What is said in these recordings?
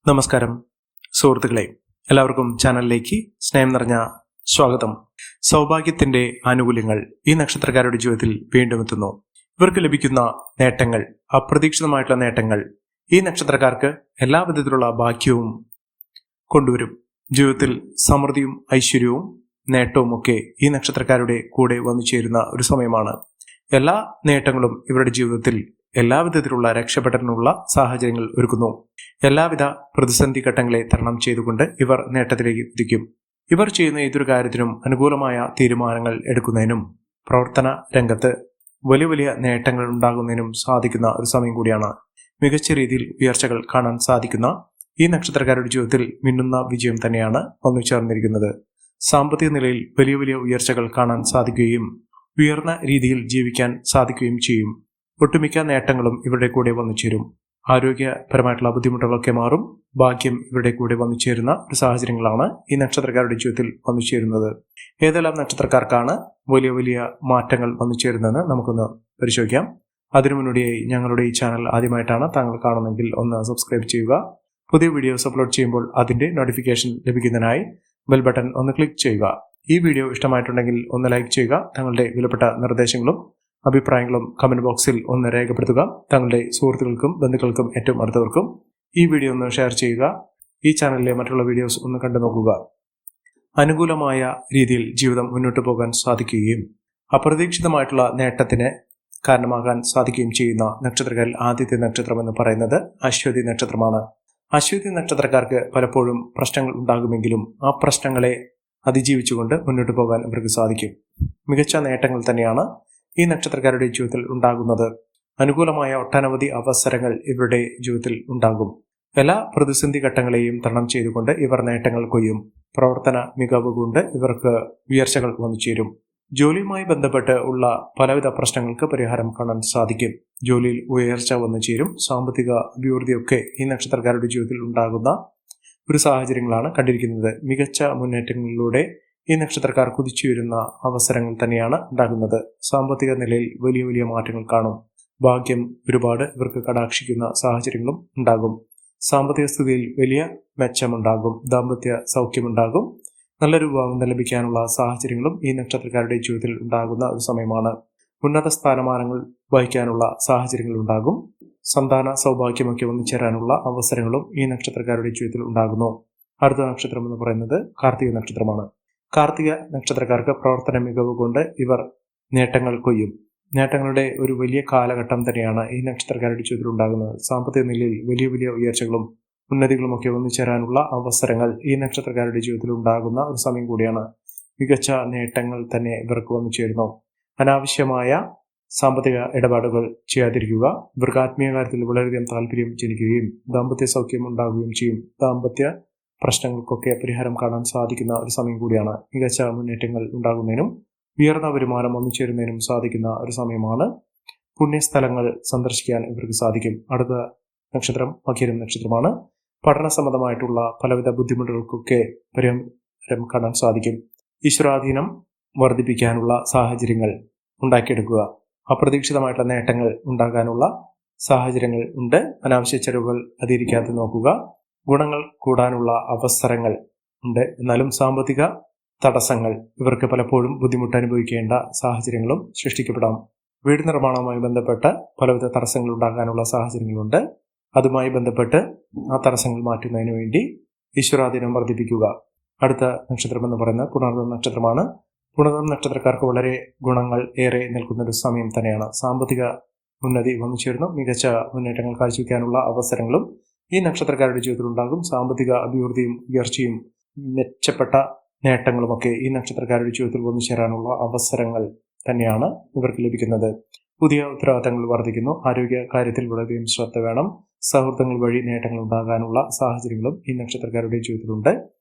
നമസ്കാരം സുഹൃത്തുക്കളെ, എല്ലാവർക്കും ചാനലിലേക്ക് സ്നേഹം നിറഞ്ഞ സ്വാഗതം. സൗഭാഗ്യത്തിന്റെ ആനുകൂല്യങ്ങൾ ഈ നക്ഷത്രക്കാരുടെ ജീവിതത്തിൽ വീണ്ടും എത്തുന്നു. ഇവർക്ക് ലഭിക്കുന്ന നേട്ടങ്ങൾ, അപ്രതീക്ഷിതമായിട്ടുള്ള നേട്ടങ്ങൾ ഈ നക്ഷത്രക്കാർക്ക് എല്ലാ വിധത്തിലുള്ള ഭാഗ്യവും കൊണ്ടുവരും. ജീവിതത്തിൽ സമൃദ്ധിയും ഐശ്വര്യവും നേട്ടവും ഒക്കെ ഈ നക്ഷത്രക്കാരുടെ കൂടെ വന്നു ചേരുന്ന ഒരു സമയമാണ്. എല്ലാ നേട്ടങ്ങളും ഇവരുടെ ജീവിതത്തിൽ എല്ലാവിധത്തിലുള്ള രക്ഷപ്പെടാനുള്ള സാഹചര്യങ്ങൾ ഒരുക്കുന്നു. എല്ലാവിധ പ്രതിസന്ധി ഘട്ടങ്ങളെ തരണം ചെയ്തുകൊണ്ട് ഇവർ നേട്ടത്തിലേക്ക് കുതിക്കും. ഇവർ ചെയ്യുന്ന ഏതൊരു കാര്യത്തിനും അനുകൂലമായ തീരുമാനങ്ങൾ എടുക്കുന്നതിനും പ്രവർത്തന രംഗത്ത് വലിയ വലിയ നേട്ടങ്ങൾ ഉണ്ടാകുന്നതിനും സാധിക്കുന്ന ഒരു സമയം കൂടിയാണ്. മികച്ച രീതിയിൽ ഉയർച്ചകൾ കാണാൻ സാധിക്കുന്ന ഈ നക്ഷത്രക്കാരുടെ ജീവിതത്തിൽ മിന്നുന്ന വിജയം തന്നെയാണ് വന്നു ചേർന്നിരിക്കുന്നത്. സാമ്പത്തിക നിലയിൽ വലിയ വലിയ ഉയർച്ചകൾ കാണാൻ സാധിക്കുകയും ഉയർന്ന രീതിയിൽ ജീവിക്കാൻ സാധിക്കുകയും ചെയ്യും. ഒട്ടുമിക്ക നേട്ടങ്ങളും ഇവരുടെ കൂടെ വന്നു ചേരും. ആരോഗ്യപരമായിട്ടുള്ള ബുദ്ധിമുട്ടുകളൊക്കെ മാറും. ഭാഗ്യം ഇവരുടെ കൂടെ വന്നു ചേരുന്ന ഒരു സാഹചര്യങ്ങളാണ് ഈ നക്ഷത്രക്കാരുടെ ജീവിതത്തിൽ വന്നു ചേരുന്നത്. ഏതെല്ലാം നക്ഷത്രക്കാർക്കാണ് വലിയ വലിയ മാറ്റങ്ങൾ വന്നു ചേരുന്നതെന്ന് നമുക്കൊന്ന് പരിശോധിക്കാം. അതിനു മുന്നോടിയായി ഞങ്ങളുടെ ഈ ചാനൽ ആദ്യമായിട്ടാണ് താങ്കൾ കാണുന്നതെങ്കിൽ ഒന്ന് സബ്സ്ക്രൈബ് ചെയ്യുക. പുതിയ വീഡിയോസ് അപ്ലോഡ് ചെയ്യുമ്പോൾ അതിന്റെ നോട്ടിഫിക്കേഷൻ ലഭിക്കുന്നതിനായി ബെൽ ബട്ടൺ ഒന്ന് ക്ലിക്ക് ചെയ്യുക. ഈ വീഡിയോ ഇഷ്ടമായിട്ടുണ്ടെങ്കിൽ ഒന്ന് ലൈക്ക് ചെയ്യുക. തങ്ങളുടെ വിലപ്പെട്ട നിർദ്ദേശങ്ങളും അഭിപ്രായങ്ങളും കമന്റ് ബോക്സിൽ ഒന്ന് രേഖപ്പെടുത്തുക. തങ്ങളുടെ സുഹൃത്തുക്കൾക്കും ബന്ധുക്കൾക്കും ഏറ്റവും അടുത്തവർക്കും ഈ വീഡിയോ ഒന്ന് ഷെയർ ചെയ്യുക. ഈ ചാനലിലെ മറ്റുള്ള വീഡിയോസ് ഒന്ന് കണ്ടു നോക്കുക. അനുകൂലമായ രീതിയിൽ ജീവിതം മുന്നോട്ട് പോകാൻ സാധിക്കുകയും അപ്രതീക്ഷിതമായിട്ടുള്ള നേട്ടത്തിന് കാരണമാകാൻ സാധിക്കുകയും ചെയ്യുന്ന നക്ഷത്രക്കാരിൽ ആദ്യത്തെ നക്ഷത്രം എന്ന് പറയുന്നത് അശ്വതി നക്ഷത്രമാണ്. അശ്വതി നക്ഷത്രക്കാർക്ക് പലപ്പോഴും പ്രശ്നങ്ങൾ ഉണ്ടാകുമെങ്കിലും ആ പ്രശ്നങ്ങളെ അതിജീവിച്ചുകൊണ്ട് മുന്നോട്ട് പോകാൻ ഇവർക്ക് സാധിക്കും. മികച്ച നേട്ടങ്ങൾ തന്നെയാണ് ഈ നക്ഷത്രക്കാരുടെ ജീവിതത്തിൽ ഉണ്ടാകുന്നത്. അനുകൂലമായ ഒട്ടനവധി അവസരങ്ങൾ ഇവരുടെ ജീവിതത്തിൽ ഉണ്ടാകും. എല്ലാ പ്രതിസന്ധി ഘട്ടങ്ങളെയും തരണം ചെയ്തുകൊണ്ട് ഇവർ നേട്ടങ്ങൾ കൊയ്യും. പ്രവർത്തന മികവ് കൊണ്ട് ഇവർക്ക് ഉയർച്ചകൾ വന്നു ചേരും. ജോലിയുമായി ബന്ധപ്പെട്ട് ഉള്ള പലവിധ പ്രശ്നങ്ങൾക്ക് പരിഹാരം കാണാൻ സാധിക്കും. ജോലിയിൽ ഉയർച്ച വന്നു ചേരും. സാമ്പത്തിക അഭിവൃദ്ധിയൊക്കെ ഈ നക്ഷത്രക്കാരുടെ ജീവിതത്തിൽ ഉണ്ടാകുന്ന ഒരു സാഹചര്യങ്ങളാണ് കണ്ടിരിക്കുന്നത്. മികച്ച മുന്നേറ്റങ്ങളിലൂടെ ഈ നക്ഷത്രക്കാർ കുതിച്ചുയരുന്ന അവസരങ്ങൾ തന്നെയാണ് ഉണ്ടാകുന്നത്. സാമ്പത്തിക നിലയിൽ വലിയ വലിയ മാറ്റങ്ങൾ കാണും. ഭാഗ്യം ഒരുപാട് ഇവർക്ക് കടാക്ഷിക്കുന്ന സാഹചര്യങ്ങളും ഉണ്ടാകും. സാമ്പത്തിക സ്ഥിതിയിൽ വലിയ മെച്ചമുണ്ടാകും. ദാമ്പത്യ സൗഖ്യമുണ്ടാകും. നല്ലൊരു വിവാഹം ലഭിക്കാനുള്ള സാഹചര്യങ്ങളും ഈ നക്ഷത്രക്കാരുടെ ജീവിതത്തിൽ ഉണ്ടാകുന്ന ഒരു സമയമാണ്. ഉന്നത സ്ഥാനമാനങ്ങൾ വഹിക്കാനുള്ള സാഹചര്യങ്ങൾ ഉണ്ടാകും. സന്താന സൗഭാഗ്യമൊക്കെ വന്നു ചേരാനുള്ള അവസരങ്ങളും ഈ നക്ഷത്രക്കാരുടെ ജീവിതത്തിൽ ഉണ്ടാകുന്നു. അടുത്ത നക്ഷത്രം എന്ന് പറയുന്നത് കാർത്തിക നക്ഷത്രമാണ്. കാർത്തിക നക്ഷത്രക്കാർക്ക് പ്രവർത്തന മികവ് കൊണ്ട് ഇവർ നേട്ടങ്ങൾ കൊയ്യും. നേട്ടങ്ങളുടെ ഒരു വലിയ കാലഘട്ടം തന്നെയാണ് ഈ നക്ഷത്രക്കാരുടെ ജീവിതത്തിൽ ഉണ്ടാകുന്നത്. സാമ്പത്തിക നിലയിൽ വലിയ വലിയ ഉയർച്ചകളും ഉന്നതികളും ഒക്കെ വന്നു ചേരാനുള്ള അവസരങ്ങൾ ഈ നക്ഷത്രക്കാരുടെ ജീവിതത്തിൽ ഉണ്ടാകുന്ന ഒരു സമയം കൂടിയാണ്. മികച്ച നേട്ടങ്ങൾ തന്നെ ഇവർക്ക് വന്നു ചേരുന്നു. അനാവശ്യമായ സാമ്പത്തിക ഇടപാടുകൾ ചെയ്യാതിരിക്കുക. ഇവർക്ക് ആത്മീയ കാര്യത്തിൽ വളരെയധികം താല്പര്യം ജനിക്കുകയും ദാമ്പത്യ സൗഖ്യം ഉണ്ടാകുകയും ചെയ്യും. ദാമ്പത്യ പ്രശ്നങ്ങൾക്കൊക്കെ പരിഹാരം കാണാൻ സാധിക്കുന്ന ഒരു സമയം കൂടിയാണ്. മികച്ച മുന്നേറ്റങ്ങൾ ഉണ്ടാകുന്നതിനും ഉയർന്ന വരുമാനം വന്നു ചേരുന്നതിനും സാധിക്കുന്ന ഒരു സമയമാണ്. പുണ്യസ്ഥലങ്ങൾ സന്ദർശിക്കാൻ ഇവർക്ക് സാധിക്കും. അടുത്ത നക്ഷത്രം മകരം നക്ഷത്രമാണ്. പഠന സംബന്ധമായിട്ടുള്ള പലവിധ ബുദ്ധിമുട്ടുകൾക്കൊക്കെ പരിഹാരം കാണാൻ സാധിക്കും. ഈശ്വരാധീനം വർദ്ധിപ്പിക്കാനുള്ള സാഹചര്യങ്ങൾ ഉണ്ടാക്കിയെടുക്കുക. അപ്രതീക്ഷിതമായിട്ടുള്ള നേട്ടങ്ങൾ ഉണ്ടാകാനുള്ള സാഹചര്യങ്ങൾ ഉണ്ട്. അനാവശ്യ ചെലവുകൾ അതിരിക്കാതെ നോക്കുക. ഗുണങ്ങൾ കൂടാനുള്ള അവസരങ്ങൾ ഉണ്ട്. എന്നാലും സാമ്പത്തിക തടസ്സങ്ങൾ ഇവർക്ക് പലപ്പോഴും ബുദ്ധിമുട്ട് അനുഭവിക്കേണ്ട സാഹചര്യങ്ങളും സൃഷ്ടിക്കപ്പെടാം. വീട് നിർമ്മാണവുമായി ബന്ധപ്പെട്ട് പലവിധ തടസ്സങ്ങൾ ഉണ്ടാകാനുള്ള സാഹചര്യങ്ങളുണ്ട്. അതുമായി ബന്ധപ്പെട്ട് ആ തടസ്സങ്ങൾ മാറ്റുന്നതിന് വേണ്ടി ഈശ്വരാധീനം വർദ്ധിപ്പിക്കുക. അടുത്ത നക്ഷത്രം എന്ന് പറയുന്നത് പുണർദം നക്ഷത്രമാണ്. പുണർദം നക്ഷത്രക്കാർക്ക് വളരെ ഗുണങ്ങൾ ഏറെ നിൽക്കുന്ന ഒരു സമയം തന്നെയാണ്. സാമ്പത്തിക ഉന്നതി വന്നു ചേർന്നു. മികച്ച മുന്നേറ്റങ്ങൾ കാഴ്ചവെക്കാനുള്ള അവസരങ്ങളും ഈ നക്ഷത്രക്കാരുടെ ജീവിതത്തിൽ ഉണ്ടാകും. സാമ്പത്തിക അഭിവൃദ്ധിയും ഉയർച്ചയും മെച്ചപ്പെട്ട നേട്ടങ്ങളുമൊക്കെ ഈ നക്ഷത്രക്കാരുടെ ജീവിതത്തിൽ വന്നു ചേരാനുള്ള അവസരങ്ങൾ തന്നെയാണ് ഇവർക്ക് ലഭിക്കുന്നത്. പുതിയ ഉത്തരവാദിത്തങ്ങൾ വർദ്ധിക്കുന്നു. ആരോഗ്യ കാര്യത്തിൽ വളരെയധികം ശ്രദ്ധ വേണം. സൗഹൃദങ്ങൾ വഴി നേട്ടങ്ങൾ ഉണ്ടാകാനുള്ള സാഹചര്യങ്ങളും ഈ നക്ഷത്രക്കാരുടെ ജീവിതത്തിലുണ്ട്.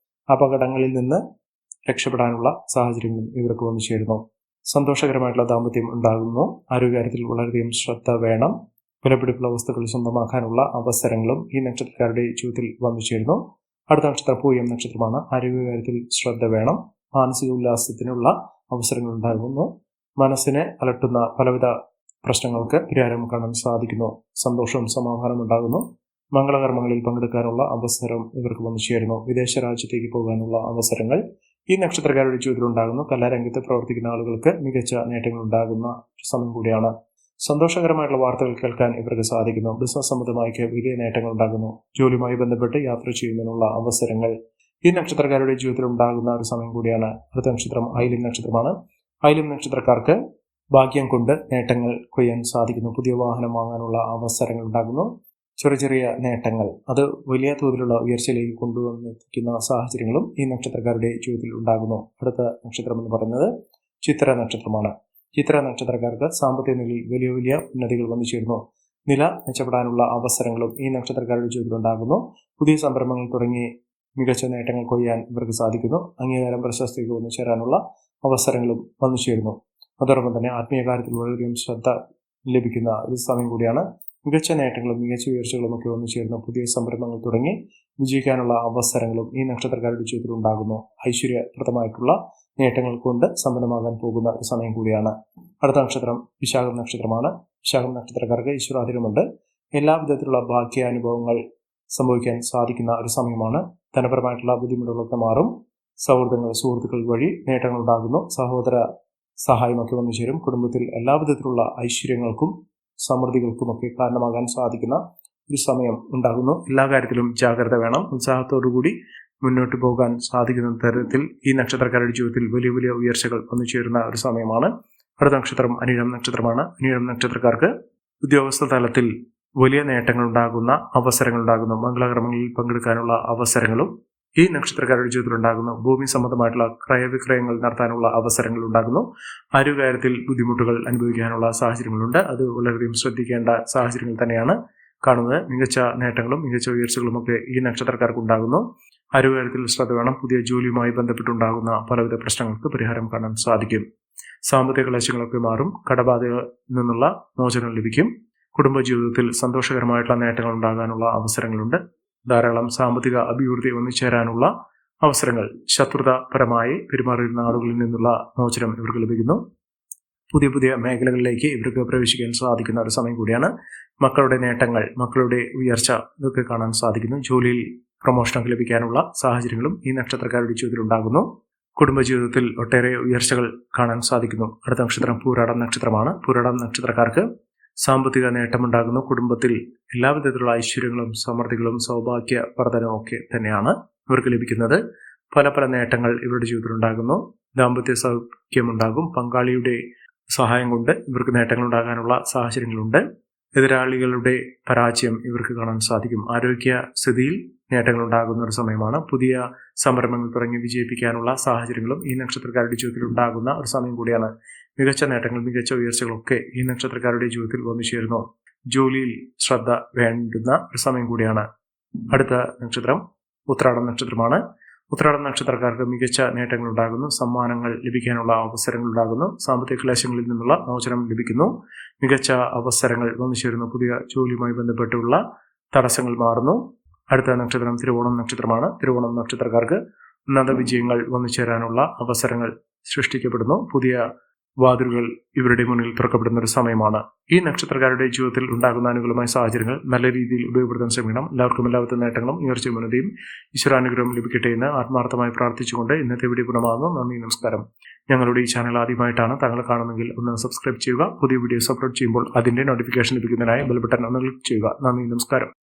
അപകടങ്ങളിൽ നിന്ന് രക്ഷപ്പെടാനുള്ള സാഹചര്യങ്ങളും ഇവർക്ക് വന്നു ചേരുന്നു. സന്തോഷകരമായിട്ടുള്ള ദാമ്പത്യം ഉണ്ടാകുന്നു. ആരോഗ്യകാര്യത്തിൽ വളരെയധികം ശ്രദ്ധ വേണം. വിലപിടിപ്പുള്ള വസ്തുക്കൾ സ്വന്തമാക്കാനുള്ള അവസരങ്ങളും ഈ നക്ഷത്രക്കാരുടെ ജീവിതത്തിൽ വന്നു ചേരുന്നു. അടുത്ത നക്ഷത്രം പൂയം നക്ഷത്രമാണ്. ആരോഗ്യകാര്യത്തിൽ ശ്രദ്ധ വേണം. മാനസിക ഉല്ലാസത്തിനുള്ള അവസരങ്ങൾ ഉണ്ടാകുന്നു. മനസ്സിനെ അലട്ടുന്ന പലവിധ പ്രശ്നങ്ങൾക്ക് പരിഹാരം കാണാൻ സാധിക്കുന്നു. സന്തോഷവും സമാധാനവും ഉണ്ടാകുന്നു. മംഗളകർമ്മങ്ങളിൽ പങ്കെടുക്കാനുള്ള അവസരം ഇവർക്ക് വന്നു ചേരുന്നു. വിദേശ രാജ്യത്തേക്ക് പോകാനുള്ള അവസരങ്ങൾ ഈ നക്ഷത്രക്കാരുടെ ജീവിതത്തിൽ ഉണ്ടാകുന്നു. കലാരംഗത്ത് പ്രവർത്തിക്കുന്ന ആളുകൾക്ക് മികച്ച നേട്ടങ്ങൾ ഉണ്ടാകുന്ന സമയം കൂടിയാണ്. സന്തോഷകരമായിട്ടുള്ള വാർത്തകൾ കേൾക്കാൻ ഇവർക്ക് സാധിക്കുന്നു. ബിസിനസ് സംബന്ധമായി വലിയ നേട്ടങ്ങൾ ഉണ്ടാകുന്നു. ജോലിയുമായി ബന്ധപ്പെട്ട് യാത്ര ചെയ്യുന്നതിനുള്ള അവസരങ്ങൾ ഈ നക്ഷത്രക്കാരുടെ ജീവിതത്തിൽ ഉണ്ടാകുന്ന ഒരു സമയം കൂടിയാണ്. അടുത്ത നക്ഷത്രം ആയില്യം നക്ഷത്രമാണ്. ആയില്യം നക്ഷത്രക്കാർക്ക് ഭാഗ്യം കൊണ്ട് നേട്ടങ്ങൾ കൊയ്യാൻ സാധിക്കുന്നു. പുതിയ വാഹനം വാങ്ങാനുള്ള അവസരങ്ങൾ ഉണ്ടാകുന്നു. ചെറിയ ചെറിയ നേട്ടങ്ങൾ അത് വലിയ തോതിലുള്ള ഉയർച്ചയിലേക്ക് കൊണ്ടുവന്നെത്തിക്കുന്ന സാഹചര്യങ്ങളും ഈ നക്ഷത്രക്കാരുടെ ജീവിതത്തിൽ ഉണ്ടാകുന്നു. അടുത്ത നക്ഷത്രം എന്ന് പറയുന്നത് ചിത്ര നക്ഷത്രമാണ്. ചിത്ര നക്ഷത്രക്കാർക്ക് സാമ്പത്തിക നിലയിൽ വലിയ വലിയ ഉന്നതികൾ വന്നു ചേരുന്നു. നില മെച്ചപ്പെടാനുള്ള അവസരങ്ങളും ഈ നക്ഷത്രക്കാരുടെ ജീവിതത്തിൽ ഉണ്ടാകുന്നു. പുതിയ സംരംഭങ്ങൾ തുടങ്ങി മികച്ച നേട്ടങ്ങൾ കൊയ്യാൻ ഇവർക്ക് സാധിക്കുന്നു. അംഗീകാരം പ്രശസ്തിക്ക് വന്നു ചേരാനുള്ള അവസരങ്ങളും വന്നു ചേരുന്നു. അതോടൊപ്പം തന്നെ ആത്മീയ കാര്യത്തിൽ വളരെയധികം ശ്രദ്ധ ലഭിക്കുന്ന ഒരു സമയം കൂടിയാണ്. മികച്ച നേട്ടങ്ങളും മികച്ച ഉയർച്ചകളും ഒക്കെ വന്നു ചേരുന്ന പുതിയ സംരംഭങ്ങൾ തുടങ്ങി വിജയിക്കാനുള്ള അവസരങ്ങളും ഈ നക്ഷത്രക്കാരുടെ ജീവിതത്തിൽ ഉണ്ടാകുന്നു. ഐശ്വര്യപ്രദമായിട്ടുള്ള നേട്ടങ്ങൾ കൊണ്ട് സമ്പന്നമാകാൻ പോകുന്ന ഒരു സമയം കൂടിയാണ്. അടുത്ത നക്ഷത്രം വിശാഖം നക്ഷത്രമാണ്. വിശാഖം നക്ഷത്രക്കാർക്ക് ഈശ്വരാധീനമുണ്ട്. എല്ലാ വിധത്തിലുള്ള ഭാഗ്യാനുഭവങ്ങൾ സംഭവിക്കാൻ സാധിക്കുന്ന ഒരു സമയമാണ്. ധനപരമായിട്ടുള്ള ബുദ്ധിമുട്ടുകളൊക്കെ മാറും. സുഹൃത്തുക്കൾ വഴി നേട്ടങ്ങൾ ഉണ്ടാകുന്നു. സഹോദര സഹായമൊക്കെ വന്നു ചേരും. കുടുംബത്തിൽ എല്ലാ വിധത്തിലുള്ള ഐശ്വര്യങ്ങൾക്കും സമൃദ്ധികൾക്കുമൊക്കെ കാരണമാകാൻ സാധിക്കുന്ന ഒരു സമയം ഉണ്ടാകുന്നു. എല്ലാ കാര്യത്തിലും ജാഗ്രത വേണം. ഉത്സാഹത്തോടുകൂടി മുന്നോട്ട് പോകാൻ സാധിക്കുന്ന തരത്തിൽ ഈ നക്ഷത്രക്കാരുടെ ജീവിതത്തിൽ വലിയ വലിയ ഉയർച്ചകൾ വന്നു ചേരുന്ന ഒരു സമയമാണ്. അടുത്ത നക്ഷത്രം അനിഴം നക്ഷത്രമാണ്. അനിഴം നക്ഷത്രക്കാർക്ക് ഉദ്യോഗസ്ഥ തലത്തിൽ വലിയ നേട്ടങ്ങൾ ഉണ്ടാകുന്ന അവസരങ്ങൾ ഉണ്ടാകുന്നു. മംഗളകർമ്മങ്ങളിൽ പങ്കെടുക്കാനുള്ള അവസരങ്ങളും ഈ നക്ഷത്രക്കാരുടെ ജീവിതത്തിൽ ഉണ്ടാകുന്നു. ഭൂമി സംബന്ധമായിട്ടുള്ള ക്രയവിക്രയങ്ങൾ നടത്താനുള്ള അവസരങ്ങൾ ഉണ്ടാകുന്നു. ആരോഗ്യകാര്യത്തിൽ ബുദ്ധിമുട്ടുകൾ അനുഭവിക്കാനുള്ള സാഹചര്യങ്ങളുണ്ട്. അത് വളരെയധികം ശ്രദ്ധിക്കേണ്ട സാഹചര്യങ്ങൾ തന്നെയാണ് കാണുന്നത്. മികച്ച നേട്ടങ്ങളും മികച്ച ഉയർച്ചകളും ഒക്കെ ഈ നക്ഷത്രക്കാർക്ക് ഉണ്ടാകുന്നു. ആരോഗ്യകാര്യത്തിൽ ശ്രദ്ധ വേണം. പുതിയ ജോലിയുമായി ബന്ധപ്പെട്ടുണ്ടാകുന്ന പലവിധ പ്രശ്നങ്ങൾക്ക് പരിഹാരം കാണാൻ സാധിക്കും. സാമ്പത്തിക ക്ലേശങ്ങളൊക്കെ മാറും. കടബാധയിൽ നിന്നുള്ള മോചനം ലഭിക്കും. കുടുംബജീവിതത്തിൽ സന്തോഷകരമായിട്ടുള്ള നേട്ടങ്ങൾ ഉണ്ടാകാനുള്ള അവസരങ്ങളുണ്ട്. ധാരാളം സാമ്പത്തിക അഭിവൃദ്ധി ഒന്നിച്ചേരാനുള്ള അവസരങ്ങൾ. ശത്രുതാപരമായി പെരുമാറിയിരുന്ന ആളുകളിൽ നിന്നുള്ള മോചനം ഇവർക്ക് ലഭിക്കുന്നു. പുതിയ പുതിയ മേഖലകളിലേക്ക് ഇവർക്ക് പ്രവേശിക്കാൻ സാധിക്കുന്ന ഒരു സമയം കൂടിയാണ്. മക്കളുടെ നേട്ടങ്ങൾ, മക്കളുടെ ഉയർച്ച ഇതൊക്കെ കാണാൻ സാധിക്കുന്നു. ജോലിയിൽ പ്രൊമോഷനൊക്കെ ലഭിക്കാനുള്ള സാഹചര്യങ്ങളും ഈ നക്ഷത്രക്കാരുടെ ജീവിതത്തിൽ ഉണ്ടാകുന്നു. കുടുംബജീവിതത്തിൽ ഒട്ടേറെ ഉയർച്ചകൾ കാണാൻ സാധിക്കുന്നു. അടുത്ത നക്ഷത്രം പൂരാടം നക്ഷത്രമാണ്. പൂരാടം നക്ഷത്രക്കാർക്ക് സാമ്പത്തിക നേട്ടമുണ്ടാകുന്നു. കുടുംബത്തിൽ എല്ലാവിധത്തിലുള്ള ഐശ്വര്യങ്ങളും സമൃദ്ധികളും സൗഭാഗ്യവർദ്ധനവും ഒക്കെ തന്നെയാണ് ഇവർക്ക് ലഭിക്കുന്നത്. പല പല നേട്ടങ്ങൾ ഇവരുടെ ജീവിതത്തിൽ ഉണ്ടാകുന്നു. ദാമ്പത്യ സൗഖ്യമുണ്ടാകും. പങ്കാളിയുടെ സഹായം കൊണ്ട് ഇവർക്ക് നേട്ടങ്ങൾ ഉണ്ടാകാനുള്ള സാഹചര്യങ്ങളുണ്ട്. എതിരാളികളുടെ പരാജയം ഇവർക്ക് കാണാൻ സാധിക്കും. ആരോഗ്യ സ്ഥിതിയിൽ നേട്ടങ്ങൾ ഉണ്ടാകുന്ന ഒരു സമയമാണ്. പുതിയ സംരംഭങ്ങൾ തുടങ്ങി വിജയിപ്പിക്കാനുള്ള സാഹചര്യങ്ങളും ഈ നക്ഷത്രക്കാരുടെ ജീവിതത്തിൽ ഉണ്ടാകുന്ന ഒരു സമയം കൂടിയാണ്. മികച്ച നേട്ടങ്ങൾ, മികച്ച ഉയർച്ചകളൊക്കെ ഈ നക്ഷത്രക്കാരുടെ ജീവിതത്തിൽ വന്നു ചേരുന്നു. ജോലിയിൽ ശ്രദ്ധ വേണ്ടുന്ന ഒരു സമയം കൂടിയാണ്. അടുത്ത നക്ഷത്രം ഉത്രാടം നക്ഷത്രമാണ്. ഉത്രാടം നക്ഷത്രക്കാർക്ക് മികച്ച നേട്ടങ്ങൾ ഉണ്ടാകുന്നു. സമ്മാനങ്ങൾ ലഭിക്കാനുള്ള അവസരങ്ങൾ ഉണ്ടാകുന്നു. സാമ്പത്തിക ക്ലേശങ്ങളിൽ നിന്നുള്ള മോചനം ലഭിക്കുന്നു. മികച്ച അവസരങ്ങൾ വന്നു ചേരുന്നു. പുതിയ ജോലിയുമായി ബന്ധപ്പെട്ടുള്ള തടസ്സങ്ങൾ മാറുന്നു. അടുത്ത നക്ഷത്രം തിരുവോണം നക്ഷത്രമാണ്. തിരുവോണം നക്ഷത്രക്കാർക്ക് ഉന്നത വിജയങ്ങൾ വന്നു ചേരാനുള്ള അവസരങ്ങൾ സൃഷ്ടിക്കപ്പെടുന്നു. പുതിയ വാതിലുകൾ ഇവരുടെ മുന്നിൽ തുറക്കപ്പെടുന്ന ഒരു സമയമാണ്. ഈ നക്ഷത്രക്കാരുടെ ജീവിതത്തിൽ ഉണ്ടാകുന്ന അനുകൂലമായ സാഹചര്യങ്ങൾ നല്ല രീതിയിൽ ഉപയോഗപ്പെടുത്താൻ ശ്രമിക്കണം. എല്ലാവർക്കും എല്ലാവിധ നേട്ടങ്ങളും ഉയർച്ചയും ഉന്നതിയും ഈശ്വരാനുഗ്രഹം ലഭിക്കട്ടെ എന്ന് ആത്മാർത്ഥമായി പ്രാർത്ഥിച്ചുകൊണ്ട് ഇന്നത്തെ വീഡിയോ ഗുണമാകുന്നു. നന്ദി, നമസ്കാരം. ഞങ്ങളുടെ ഈ ചാനൽ ആദ്യമായിട്ടാണ് താങ്കൾ കാണുന്നതെങ്കിൽ ഒന്ന് സബ്സ്ക്രൈബ് ചെയ്യുക. പുതിയ വീഡിയോസ് അപ്ലോഡ് ചെയ്യുമ്പോൾ അതിന്റെ നോട്ടിഫിക്കേഷൻ ലഭിക്കുന്നതിനായി ബെൽ ബട്ടൺ ഒന്ന് ക്ലിക്ക് ചെയ്യുക. നന്ദി, നമസ്കാരം.